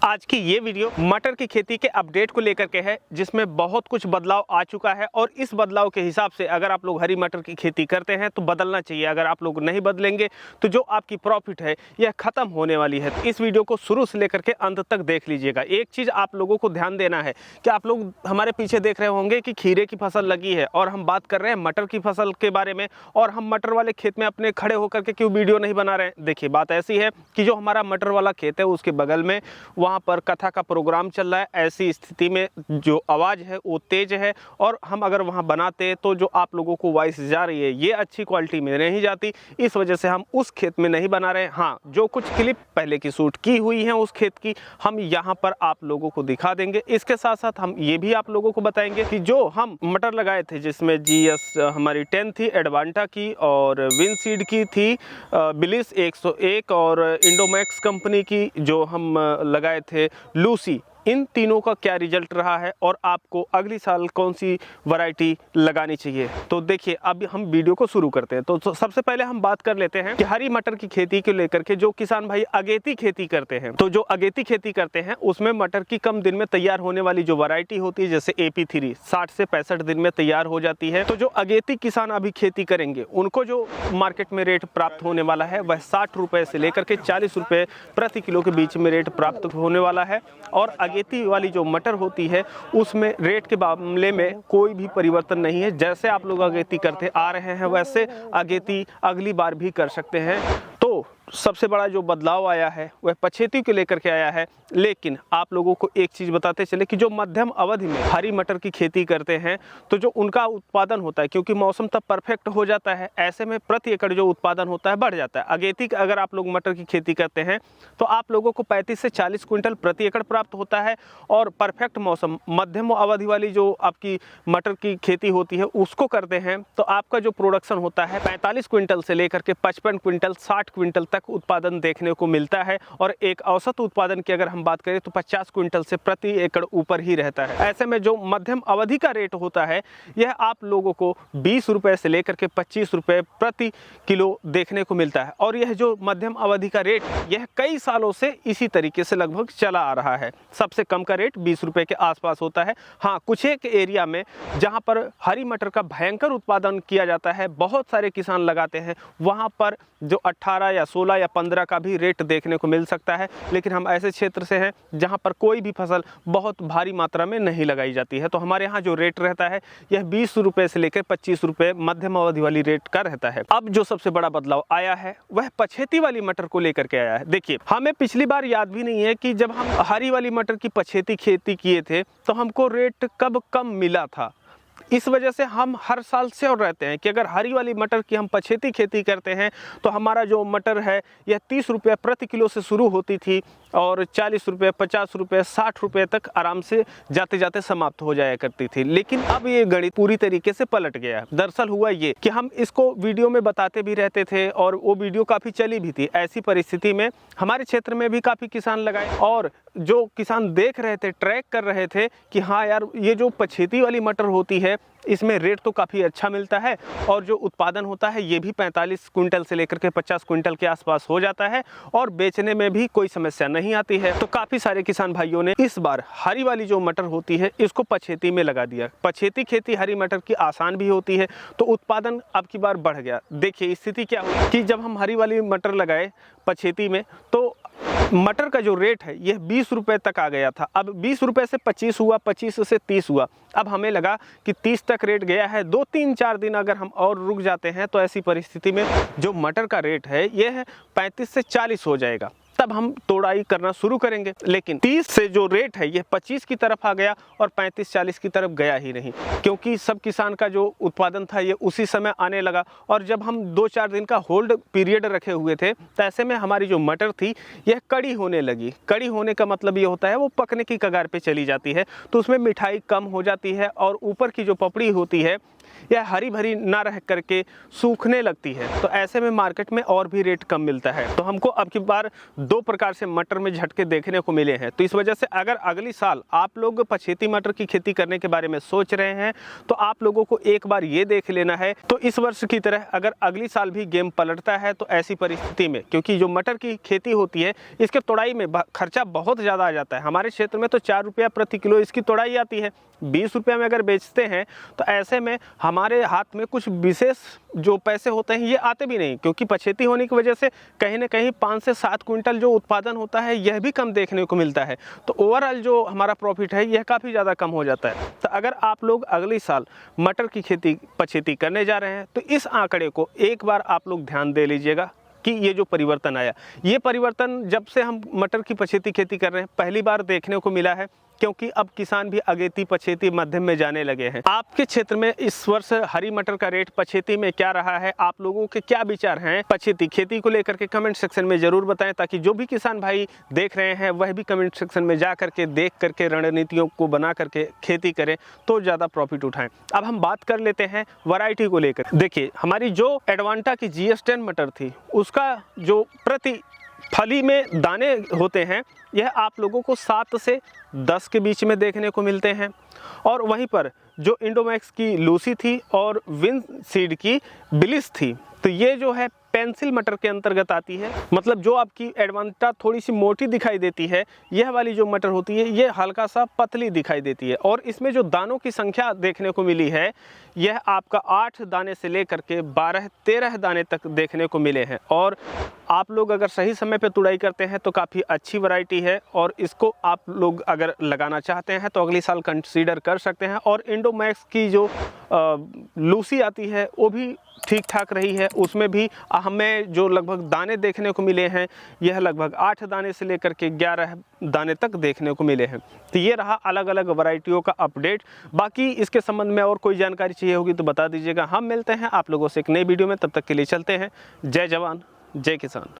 आज की ये वीडियो मटर की खेती के अपडेट को लेकर के है, जिसमें बहुत कुछ बदलाव आ चुका है और इस बदलाव के हिसाब से अगर आप लोग हरी मटर की खेती करते हैं तो बदलना चाहिए। अगर आप लोग नहीं बदलेंगे तो जो आपकी प्रॉफिट है यह खत्म होने वाली है। इस वीडियो को शुरू से लेकर के अंत तक देख लीजिएगा। एक चीज़ आप लोगों को ध्यान देना है कि आप लोग हमारे पीछे देख रहे होंगे कि खीरे की फसल लगी है और हम बात कर रहे हैं मटर की फसल के बारे में, और हम मटर वाले खेत में अपने खड़े होकर के क्यों वीडियो नहीं बना रहे हैं। देखिए, बात ऐसी है कि जो हमारा मटर वाला खेत है उसके बगल में वहाँ पर कथा का प्रोग्राम चल रहा है। ऐसी स्थिति में जो आवाज़ है वो तेज है और हम अगर वहाँ बनाते तो जो आप लोगों को वॉइस जा रही है ये अच्छी क्वालिटी में नहीं जाती। इस वजह से हम उस खेत में नहीं बना रहे। हाँ, जो कुछ क्लिप पहले की शूट की हुई है उस खेत की हम यहाँ पर आप लोगों को दिखा देंगे। इसके साथ साथ हम ये भी आप लोगों को बताएंगे कि जो हम मटर लगाए थे जिसमें GS हमारी 10 थी, एडवांटा की और विनसीड की थी, बिलिस 101 और इंडोमैक्स कंपनी की जो हम लगाए थे लूसी, इन तीनों का क्या रिजल्ट रहा है और आपको अगली साल कौन सी वैरायटी लगानी चाहिए। तो देखिए, अब हम वीडियो को शुरू करते हैं। तो सबसे पहले हम बात कर लेते हैं कि हरी मटर की खेती को लेकर के जो किसान भाई अगेती खेती करते हैं, तो जो अगेती खेती करते हैं उसमें मटर की कम दिन में तैयार होने वाली जो वैरायटी होती है जैसे AP3 60 से 65 दिन में तैयार हो जाती है। तो जो अगेती किसान अभी खेती करेंगे उनको जो मार्केट में रेट प्राप्त होने वाला है वह 60 रुपये से लेकर के 40 रुपये प्रति किलो के बीच में रेट प्राप्त होने वाला है। और अगेती वाली जो मटर होती है उसमें रेट के मामले में कोई भी परिवर्तन नहीं है। जैसे आप लोग अगेती करते आ रहे हैं वैसे अगेती अगली बार भी कर सकते हैं। तो सबसे बड़ा जो बदलाव आया है वह पछेती को लेकर के आया है। लेकिन आप लोगों को एक चीज़ बताते चले कि जो मध्यम अवधि में हरी मटर की खेती करते हैं तो जो उनका उत्पादन होता है, क्योंकि मौसम तब परफेक्ट हो जाता है, ऐसे में प्रति एकड़ जो उत्पादन होता है बढ़ जाता है। अगेती अगर आप लोग मटर की खेती करते हैं तो आप लोगों को 35 से 40 क्विंटल प्रति एकड़ प्राप्त होता है। और परफेक्ट मौसम मध्यम अवधि वाली जो आपकी मटर की खेती होती है उसको करते हैं तो आपका जो प्रोडक्शन होता है 45 क्विंटल से लेकर के 55 क्विंटल 60 क्विंटल तक उत्पादन देखने को मिलता है। और एक औसत उत्पादन की अगर हम बात करें तो 50 क्विंटल से प्रति एकड़ ऊपर ही रहता है। ऐसे में जो मध्यम अवधि का रेट होता है यह आप लोगों को 20 रुपये से लेकर के 25 रुपये प्रति किलो देखने को मिलता है। और यह जो मध्यम अवधि का रेट यह कई सालों से इसी तरीके से लगभग चला आ रहा है। सबसे कम का रेट 20 रुपये के आसपास होता है। हाँ, कुछ एक एरिया में जहाँ पर हरी मटर का भयंकर उत्पादन किया जाता है, बहुत सारे किसान लगाते हैं, वहाँ पर जो 18 या 16 या 15 का भी रेट देखने को मिल सकता है। लेकिन हम ऐसे क्षेत्र से हैं जहां पर कोई भी फसल बहुत भारी मात्रा में नहीं लगाई जाती है, तो हमारे यहाँ जो रेट रहता है यह 20 रुपये से लेकर 25 रुपये मध्यम अवधि वाली रेट का रहता है। अब जो सबसे बड़ा बदलाव आया है वह पछेती वाली मटर को लेकर के आया है। देखिए, हमें पिछली बार याद भी नहीं है कि जब हम हरी वाली मटर की पछेती खेती किए थे तो हमको रेट कब कम मिला था। इस वजह से हम हर साल श्योर रहते हैं कि अगर हरी वाली मटर की हम पछेती खेती करते हैं तो हमारा जो मटर है यह 30 रुपये प्रति किलो से शुरू होती थी और 40 रुपये 50 रुपये 60 रुपये तक आराम से जाते जाते समाप्त हो जाया करती थी। लेकिन अब ये गणित पूरी तरीके से पलट गया है। दरअसल हुआ ये कि हम इसको वीडियो में बताते भी रहते थे और वो वीडियो काफ़ी चली भी थी। ऐसी परिस्थिति में हमारे क्षेत्र में भी काफ़ी किसान लगाए और जो किसान देख रहे थे, ट्रैक कर रहे थे कि हाँ यार, ये जो पछेती वाली मटर होती है इसमें रेट तो काफ़ी अच्छा मिलता है और जो उत्पादन होता है ये भी 45 क्विंटल से लेकर के 50 क्विंटल के आसपास हो जाता है और बेचने में भी कोई समस्या नहीं आती है। तो काफ़ी सारे किसान भाइयों ने इस बार हरी वाली जो मटर होती है इसको पछेती में लगा दिया। पछेती खेती हरी मटर की आसान भी होती है तो उत्पादन अब की बार बढ़ गया। देखिए, स्थिति क्या हुई कि जब हम हरी वाली मटर लगाए पछेती में तो मटर का जो रेट है यह 20 रुपये तक आ गया था। अब 20 रुपये से 25 हुआ, 25 से 30 हुआ। अब हमें लगा कि 30 तक रेट गया है, 2-3-4 दिन अगर हम और रुक जाते हैं तो ऐसी परिस्थिति में जो मटर का रेट है यह 35 से 40 हो जाएगा, तब हम तोड़ाई करना शुरू करेंगे। लेकिन 30 से जो रेट है यह 25 की तरफ आ गया और 35-40 की तरफ गया ही नहीं, क्योंकि सब किसान का जो उत्पादन था ये उसी समय आने लगा। और जब हम 2-4 दिन का होल्ड पीरियड रखे हुए थे तो ऐसे में हमारी जो मटर थी यह कड़ी होने लगी। कड़ी होने का मतलब ये होता है वो पकने की कगार पे चली जाती है, तो उसमें मिठाई कम हो जाती है और ऊपर की जो पपड़ी होती है यह हरी भरी ना रह करके सूखने लगती है, तो ऐसे में मार्केट में और भी रेट कम मिलता है। तो हमको अब की बार 2 प्रकार से मटर में झटके देखने को मिले हैं। तो इस वजह से अगर अगली साल आप लोग पछेती मटर की खेती करने के बारे में सोच रहे हैं तो आप लोगों को एक बार ये देख लेना है। तो इस वर्ष की तरह अगर अगली साल भी गेम पलटता है तो ऐसी परिस्थिति में, क्योंकि जो मटर की खेती होती है इसके तोड़ाई में खर्चा बहुत ज़्यादा आ जाता है। हमारे क्षेत्र में तो 4 रुपया प्रति किलो इसकी तोड़ाई आती है। 20 रुपया में अगर बेचते हैं तो ऐसे में हमारे हाथ में कुछ विशेष जो पैसे होते हैं ये आते भी नहीं, क्योंकि पछेती होने की वजह से कहीं ना कहीं 5 से 7 क्विंटल जो उत्पादन होता है यह भी कम देखने को मिलता है। तो ओवरऑल जो हमारा प्रॉफिट है यह काफ़ी ज़्यादा कम हो जाता है। तो अगर आप लोग अगले साल मटर की खेती पछेती करने जा रहे हैं तो इस आंकड़े को एक बार आप लोग ध्यान दे लीजिएगा कि ये जो परिवर्तन आया, ये परिवर्तन जब से हम मटर की पछेती खेती कर रहे हैं पहली बार देखने को मिला है, क्योंकि अब किसान भी अगेती पछेती मध्यम में जाने लगे हैं। आपके क्षेत्र में इस वर्ष हरी मटर का रेट पछेती में क्या रहा है, आप लोगों के क्या विचार हैं पछेती खेती को लेकर के कमेंट सेक्शन में जरूर बताएं, ताकि जो भी किसान भाई देख रहे हैं वह भी कमेंट सेक्शन में जा करके देख करके रणनीतियों को बना करके खेती करें तो ज़्यादा प्रॉफिट उठाएं। अब हम बात कर लेते हैं वैरायटी को लेकर। देखिए, हमारी जो एडवांटा की GS10 मटर थी उसका जो प्रति फली में दाने होते हैं यह आप लोगों को 7 से 10 के बीच में देखने को मिलते हैं। और वहीं पर जो इंडोमैक्स की लूसी थी और विन सीड की बिलिस थी, तो ये जो है पेंसिल मटर के अंतर्गत आती है। मतलब जो आपकी एडवांटा थोड़ी सी मोटी दिखाई देती है, यह वाली जो मटर होती है ये हल्का सा पतली दिखाई देती है। और इसमें जो दानों की संख्या देखने को मिली है यह आपका 8 दाने से लेकर के 12-13 दाने तक देखने को मिले हैं। और आप लोग अगर सही समय पे तुड़ाई करते हैं तो काफ़ी अच्छी वैरायटी है, और इसको आप लोग अगर लगाना चाहते हैं तो अगली साल कंसीडर कर सकते हैं। और इंडोमैक्स की जो लूसी आती है वो भी ठीक ठाक रही है, उसमें भी हमें जो लगभग दाने देखने को मिले हैं यह लगभग 8 दाने से लेकर के 11 दाने तक देखने को मिले हैं। तो ये रहा अलग अलग वैरायटियों का अपडेट। बाकी इसके संबंध में और कोई जानकारी चाहिए होगी तो बता दीजिएगा। हम मिलते हैं आप लोगों से एक नई वीडियो में, तब तक के लिए चलते हैं। जय जवान जय किसान।